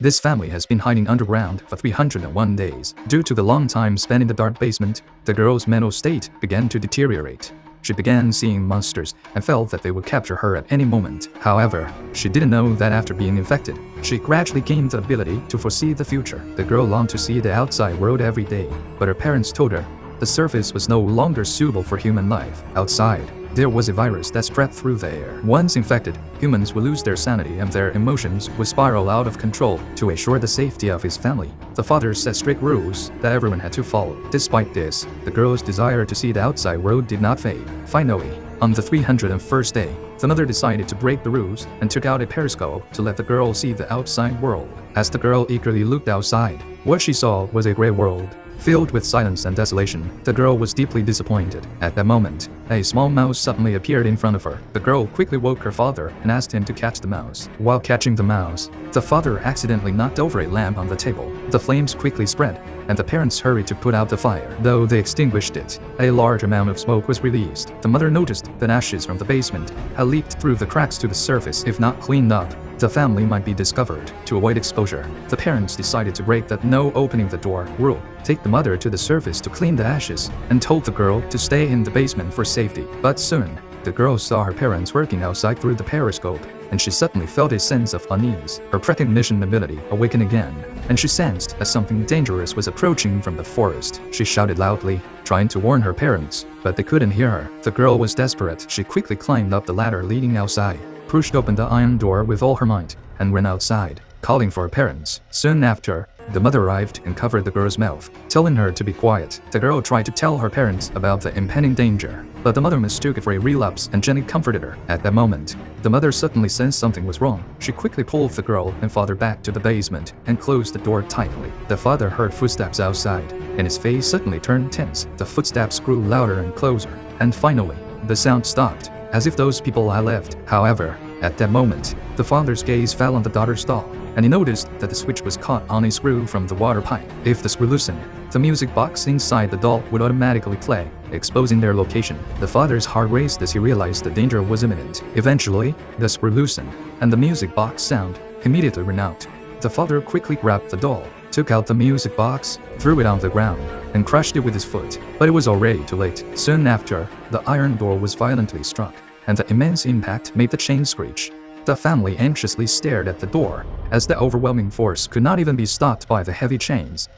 This family has been hiding underground for 301 days. Due to the long time spent in the dark basement, the girl's mental state began to deteriorate. She began seeing monsters and felt that they would capture her at any moment. However, she didn't know that after being infected, she gradually gained the ability to foresee the future. The girl longed to see the outside world every day, but her parents told her the surface was no longer suitable for human life. Outside, there was a virus that spread through the air. Once infected, humans would lose their sanity and their emotions would spiral out of control. To ensure the safety of his family, the father set strict rules that everyone had to follow. Despite this, the girl's desire to see the outside world did not fade. Finally, on the 301st day, the mother decided to break the rules and took out a periscope to let the girl see the outside world. As the girl eagerly looked outside, what she saw was a gray world, filled with silence and desolation. The girl was deeply disappointed. At that moment, a small mouse suddenly appeared in front of her. The girl quickly woke her father and asked him to catch the mouse. While catching the mouse, the father accidentally knocked over a lamp on the table. The flames quickly spread, and the parents hurried to put out the fire. Though they extinguished it, a large amount of smoke was released. The mother noticed that ashes from the basement had leaked through the cracks to the surface. If not cleaned up, the family might be discovered. To avoid exposure, the parents decided to break that no opening the door rule, take the mother to the surface to clean the ashes, and told the girl to stay in the basement for safety. But soon, the girl saw her parents working outside through the periscope, and she suddenly felt a sense of unease. Her precognition ability awakened again, and she sensed that something dangerous was approaching from the forest. She shouted loudly, trying to warn her parents, but they couldn't hear her. The girl was desperate. She quickly climbed up the ladder leading outside, pushed open the iron door with all her might, and ran outside, calling for her parents. Soon after, the mother arrived and covered the girl's mouth, telling her to be quiet. The girl tried to tell her parents about the impending danger, but the mother mistook it for a relapse and gently comforted her. At that moment, the mother suddenly sensed something was wrong. She quickly pulled the girl and father back to the basement and closed the door tightly. The father heard footsteps outside, and his face suddenly turned tense. The footsteps grew louder and closer, and finally, the sound stopped, as if those people had left. However, at that moment, the father's gaze fell on the daughter's doll, and he noticed that the switch was caught on a screw from the water pipe. If the screw loosened, the music box inside the doll would automatically play, exposing their location. The father's heart raced as he realized the danger was imminent. Eventually, the screw loosened, and the music box sound immediately ran out. The father quickly grabbed the doll, took out the music box, threw it on the ground, and crushed it with his foot. But it was already too late. Soon after, the iron door was violently struck, and the immense impact made the chain screech. The family anxiously stared at the door, as the overwhelming force could not even be stopped by the heavy chains.